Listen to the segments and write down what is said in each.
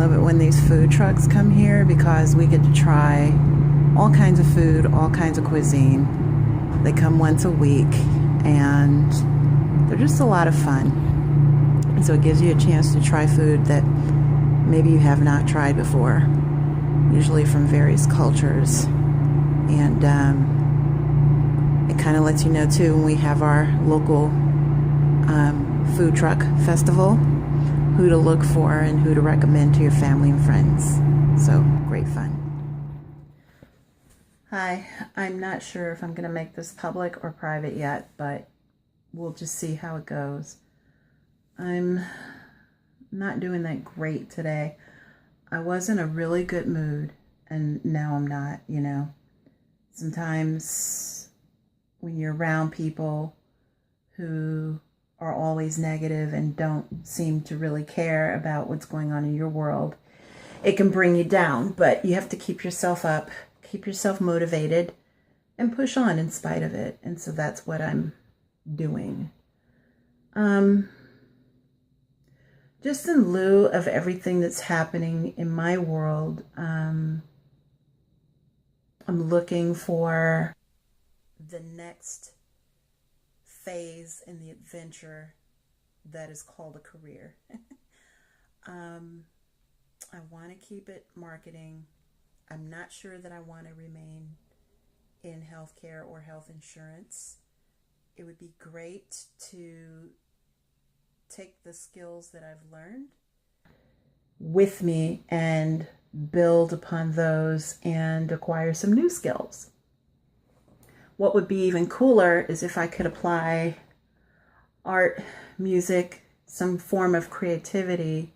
love it when these food trucks come here because we get to try all kinds of food, all kinds of cuisine. They come once a week and they're just a lot of fun. And so it gives you a chance to try food that maybe you have not tried before, usually from various cultures. And it kind of lets you know too when we have our local food truck festival, who to look for and who to recommend to your family and friends. So great fun. Hi, I'm not sure if I'm going to make this public or private yet, but we'll just see how it goes. I'm not doing that great today. I was in a really good mood and now I'm not, you know. Sometimes when you're around people who are always negative and don't seem to really care about what's going on in your world, it can bring you down, but you have to keep yourself up, keep yourself motivated, and push on in spite of it. And so that's what I'm doing. Just in lieu of everything that's happening in my world, I'm looking for the next phase in the adventure that is called a career. I want to keep it marketing. I'm not sure that I want to remain in healthcare or health insurance. It would be great to take the skills that I've learned with me and build upon those and acquire some new skills. What would be even cooler is if I could apply art, music, some form of creativity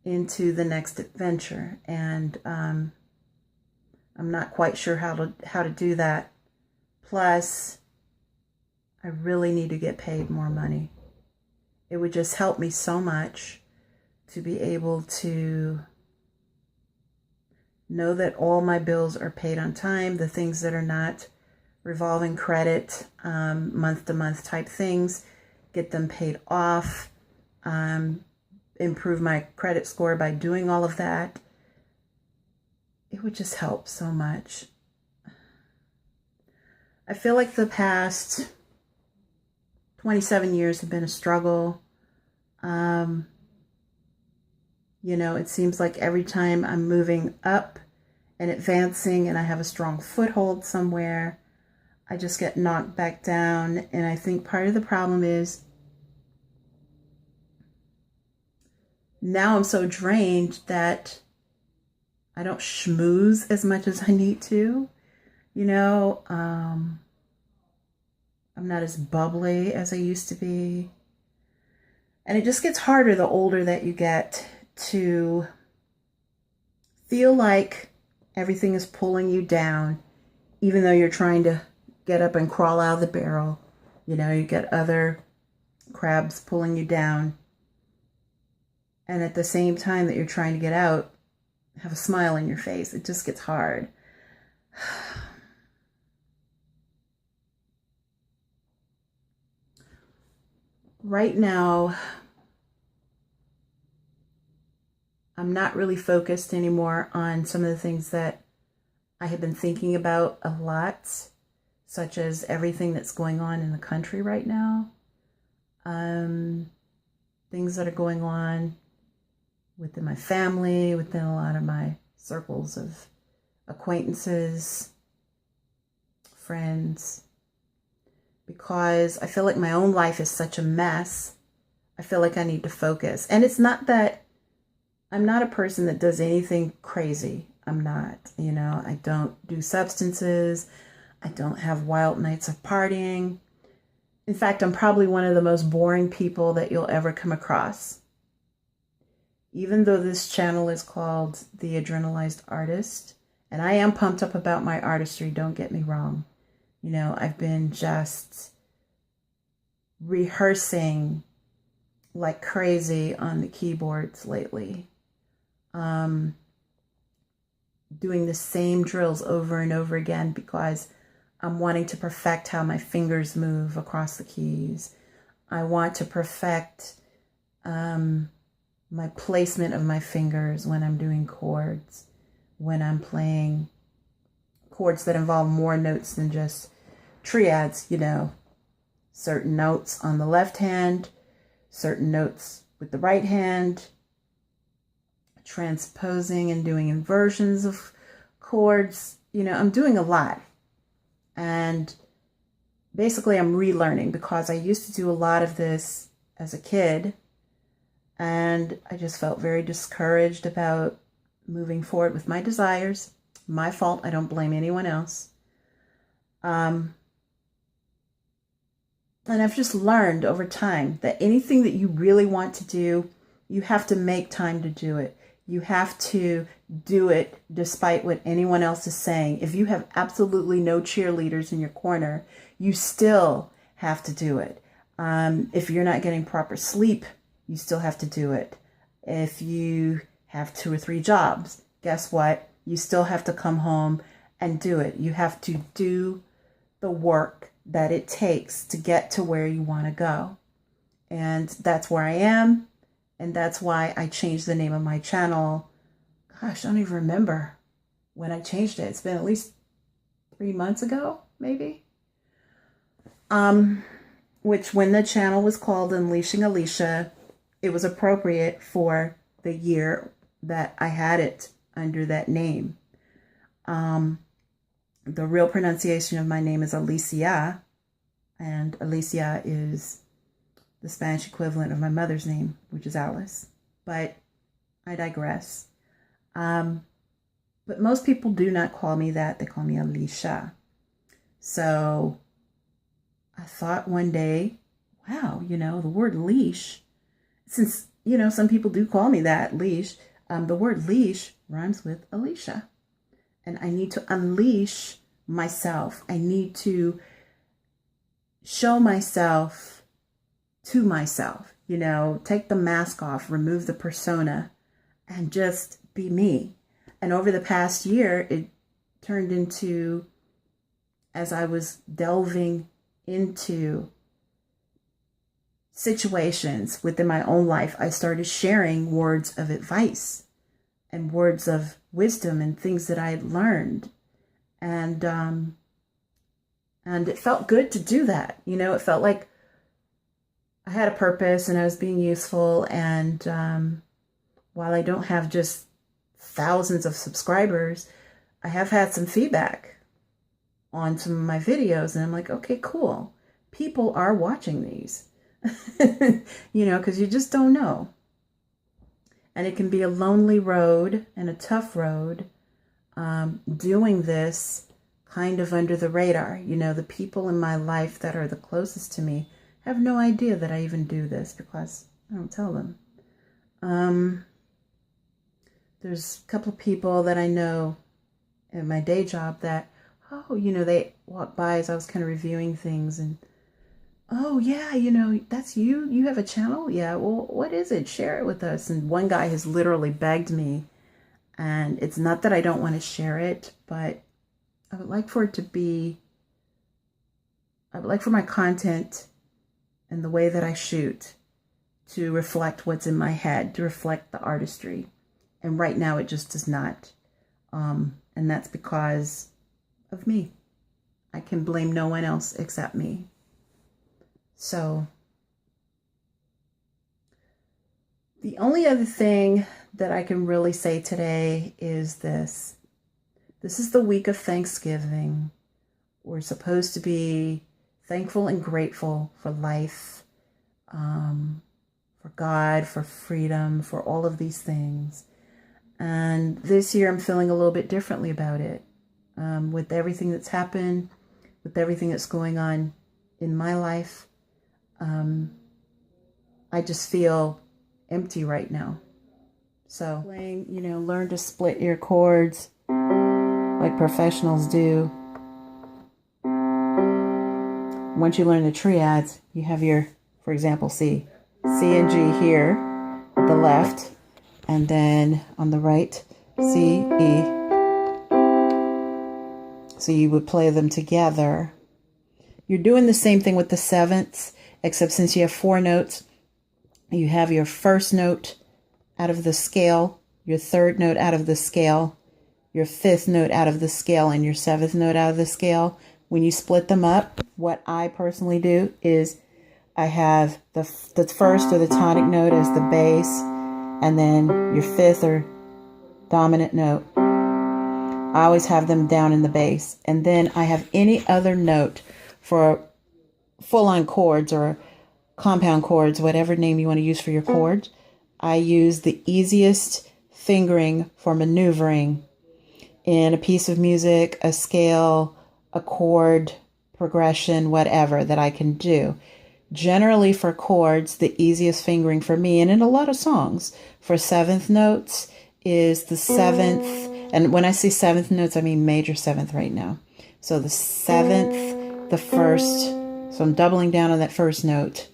into the next adventure. And I'm not quite sure how to do that. Plus, I really need to get paid more money. It would just help me so much to be able to know that all my bills are paid on time, the things that are not revolving credit, month-to-month type things, get them paid off, improve my credit score by doing all of that. It would just help so much. I feel like the past 27 years have been a struggle. You know, it seems like every time I'm moving up and advancing and I have a strong foothold somewhere, I just get knocked back down. And I think part of the problem is now I'm so drained that I don't schmooze as much as I need to. You know, I'm not as bubbly as I used to be. And it just gets harder the older that you get to feel like everything is pulling you down, even though you're trying to get up and crawl out of the barrel. You know, you get other crabs pulling you down. And at the same time that you're trying to get out, have a smile on your face. It just gets hard. Right now, I'm not really focused anymore on some of the things that I have been thinking about a lot, such as everything that's going on in the country right now. Things that are going on within my family, within a lot of my circles of acquaintances, friends, because I feel like my own life is such a mess. I feel like I need to focus. And it's not that I'm not a person that does anything crazy. I'm not, you know, I don't do substances. I don't have wild nights of partying. In fact, I'm probably one of the most boring people that you'll ever come across. Even though this channel is called The Adrenalized Artist, and I am pumped up about my artistry, don't get me wrong. You know, I've been just rehearsing like crazy on the keyboards lately. Doing the same drills over and over again because I'm wanting to perfect how my fingers move across the keys. I want to perfect my placement of my fingers when I'm doing chords, when I'm playing chords that involve more notes than just triads, you know, certain notes on the left hand, certain notes with the right hand, transposing and doing inversions of chords. You know, I'm doing a lot. And basically I'm relearning, because I used to do a lot of this as a kid, and I just felt very discouraged about moving forward with my desires. My fault. I don't blame anyone else. And I've just learned over time that anything that you really want to do, you have to make time to do it. You have to do it despite what anyone else is saying. If you have absolutely no cheerleaders in your corner, you still have to do it. If you're not getting proper sleep, you still have to do it. If you have 2 or 3 jobs, guess what? You still have to come home and do it. You have to do the work that it takes to get to where you want to go. And that's where I am. And that's why I changed the name of my channel. Gosh, I don't even remember when I changed it. It's been at least 3 months ago, maybe. Which, when the channel was called Unleashing Alicia, it was appropriate for the year that I had it under that name. The real pronunciation of my name is Alicia, and Alicia is the Spanish equivalent of my mother's name, which is Alice. But I digress. But most people do not call me that. They call me Alicia. So I thought one day, wow, you know, the word leash, since, you know, some people do call me that, leash, the word leash rhymes with Alicia. And I need to unleash myself. I need to show myself to myself, you know, take the mask off, remove the persona, and just be me. And over the past year, it turned into, as I was delving into situations within my own life, I started sharing words of advice and words of wisdom and things that I had learned. And it felt good to do that. You know, it felt like I had a purpose and I was being useful. And while I don't have just thousands of subscribers, I have had some feedback on some of my videos. And I'm like, okay, cool. People are watching these, you know, because you just don't know. And it can be a lonely road and a tough road, doing this kind of under the radar. You know, the people in my life that are the closest to me have no idea that I even do this because I don't tell them. There's a couple of people that I know at my day job that, oh, you know, they walk by as I was kind of reviewing things and, oh, yeah, you know, that's you? You have a channel? Yeah, well, what is it? Share it with us. And one guy has literally begged me, and it's not that I don't want to share it, but I would like for it to be, I would like for my content and the way that I shoot to reflect what's in my head, to reflect the artistry. And right now it just does not. And that's because of me. I can blame no one else except me. So the only other thing that I can really say today is this. This is the week of Thanksgiving. We're supposed to be thankful and grateful for life, for God, for freedom, for all of these things. And this year I'm feeling a little bit differently about it. With everything that's happened, with everything that's going on in my life, I just feel empty right now. So, you know, learn to split your chords like professionals do. Once you learn the triads, you have your, for example, C and G here at the left, and then on the right, C, E. So you would play them together. You're doing the same thing with the sevenths, except since you have 4 notes, you have your first note out of the scale, your third note out of the scale, your fifth note out of the scale, and your seventh note out of the scale. When you split them up, what I personally do is I have the first or the tonic note as the bass, and then your fifth or dominant note. I always have them down in the bass. And then I have any other note for full-on chords or compound chords, whatever name you want to use for your chords. I use the easiest fingering for maneuvering in a piece of music, a scale, a chord, progression, whatever that I can do. Generally for chords, the easiest fingering for me, and in a lot of songs, for seventh notes is the seventh. And when I say seventh notes, I mean major seventh right now. So the seventh, the first. So I'm doubling down on that first note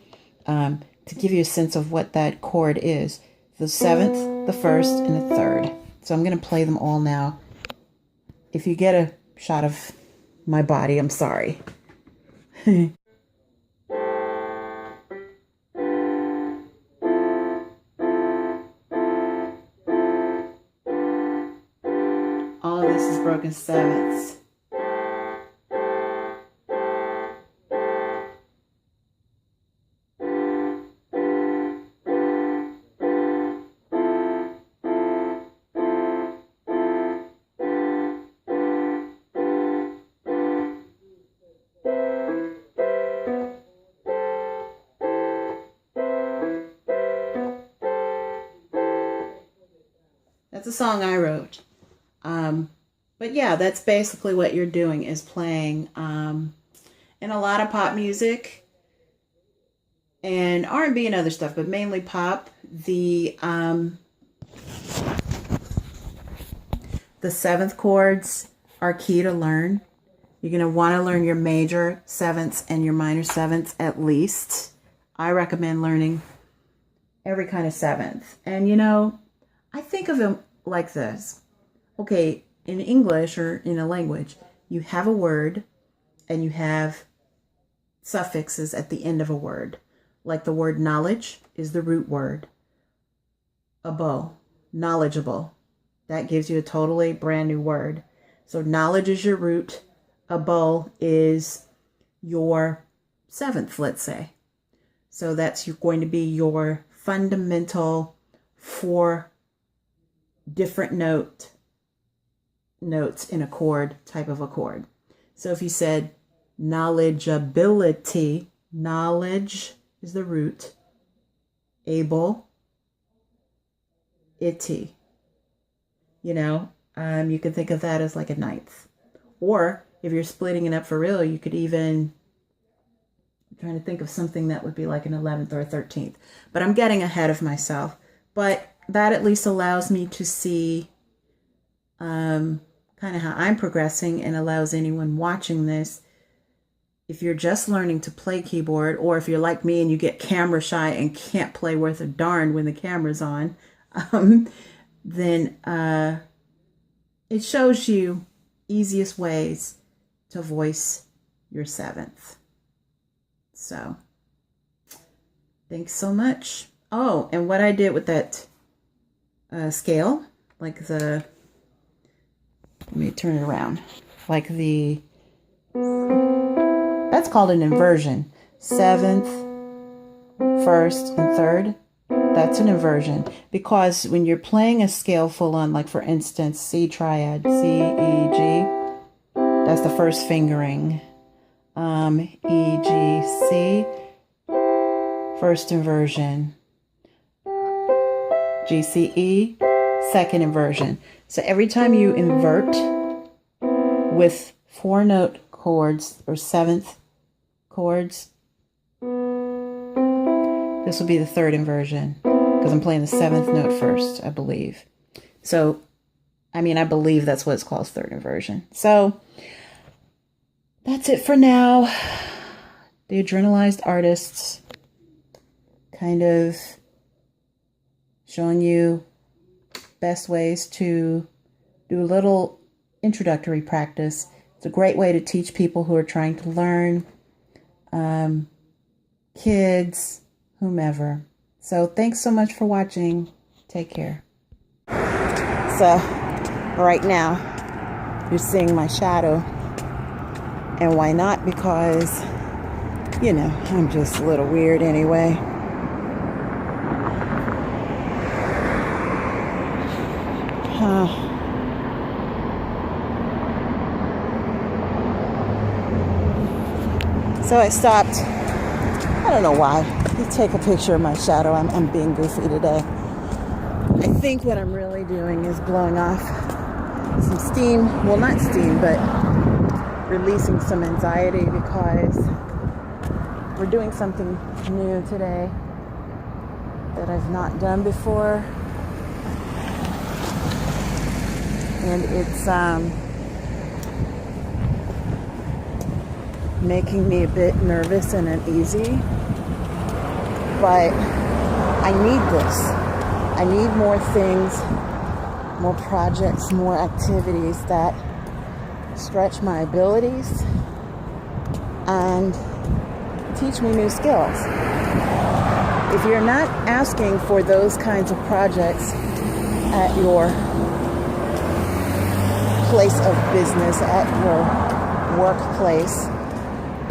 to give you a sense of what that chord is. The seventh, the first, and the third. So I'm going to play them all now. If you get a shot of my body, I'm sorry. All of this is broken sevenths. That's a song I wrote. But yeah, that's basically what you're doing, is playing in a lot of pop music and R&B and other stuff, but mainly pop. The seventh chords are key to learn. You're going to want to learn your major sevenths and your minor sevenths at least. I recommend learning every kind of seventh. And you know, I think of them like this. Okay, in English or in a language, you have a word and you have suffixes at the end of a word. Like the word knowledge is the root word. Able, knowledgeable. That gives you a totally brand new word. So knowledge is your root. Able is your seventh, let's say. So that's going to be your fundamental 4 different notes in a chord, type of a chord. So if you said knowledgeability, knowledge is the root, able, itty. You know, you can think of that as like a ninth. Or if you're splitting it up for real, you could even, I'm trying to think of something that would be like an 11th or a 13th. But I'm getting ahead of myself. But that at least allows me to see kind of how I'm progressing, and allows anyone watching this, if you're just learning to play keyboard, or if you're like me and you get camera shy and can't play worth a darn when the camera's on, then it shows you easiest ways to voice your seventh. So, thanks so much. Oh, and what I did with that scale, like the, let me turn it around, like the, that's called an inversion. Seventh, first, and third, that's an inversion. Because when you're playing a scale full on, like for instance, C triad, C, E, G, that's the first fingering. E, G, C, first inversion. G, C, E, second inversion. So every time you invert with 4-note chords or seventh chords, this will be the third inversion, because I'm playing the seventh note first, I believe. So, I mean, I believe that's what it's called, third inversion. So, that's it for now. The Adrenalized Artists, kind of showing you best ways to do a little introductory practice. It's a great way to teach people who are trying to learn, kids, whomever. So thanks so much for watching. Take Take care. So, right now, you're seeing my shadow. And why not? Because, you know, I'm just a little weird anyway. So I stopped. I don't know why. You take a picture of my shadow. I'm being goofy today. I think what I'm really doing is blowing off some steam. Well, not steam, but releasing some anxiety because we're doing something new today that I've not done before. And it's making me a bit nervous and uneasy. But I need this. I need more things, more projects, more activities that stretch my abilities and teach me new skills. If you're not asking for those kinds of projects at your place of business, at your workplace,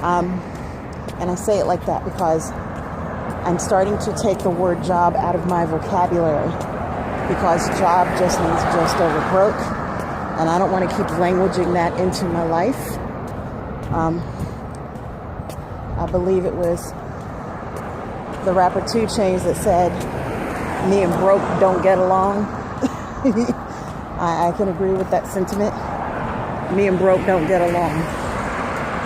and I say it like that because I'm starting to take the word job out of my vocabulary because job just means just over broke, and I don't want to keep languaging that into my life. I believe it was the rapper 2 Chainz that said, "Me and broke don't get along." I can agree with that sentiment. Me and broke don't get along.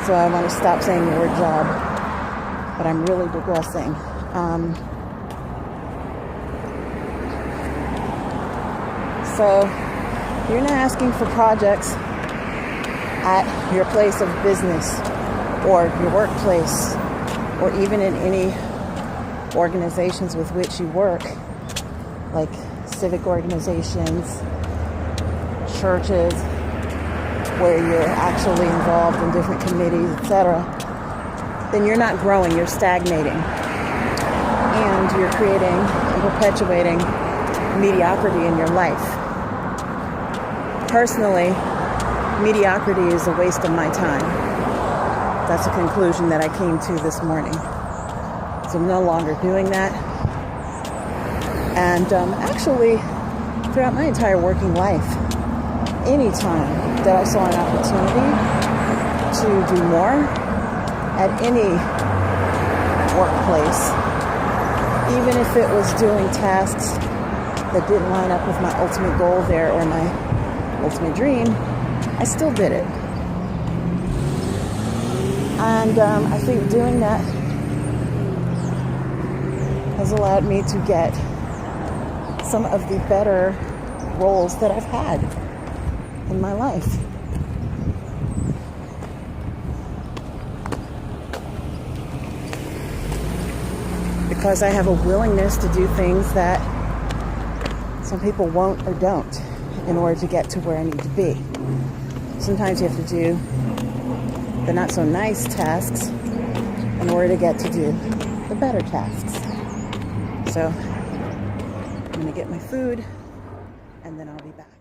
So I want to stop saying the word job, but I'm really digressing. So you're not asking for projects at your place of business or your workplace or even in any organizations with which you work, like civic organizations, churches, where you're actually involved in different committees, etc., then you're not growing, you're stagnating. And you're creating and perpetuating mediocrity in your life. Personally, mediocrity is a waste of my time. That's a conclusion that I came to this morning. So I'm no longer doing that. And actually, throughout my entire working life, anytime that I saw an opportunity to do more at any workplace, even if it was doing tasks that didn't line up with my ultimate goal there or my ultimate dream, I still did it. And I think doing that has allowed me to get some of the better roles that I've had in my life. Because I have a willingness to do things that some people won't or don't in order to get to where I need to be. Sometimes you have to do the not so nice tasks in order to get to do the better tasks. So I'm gonna get my food and then I'll be back.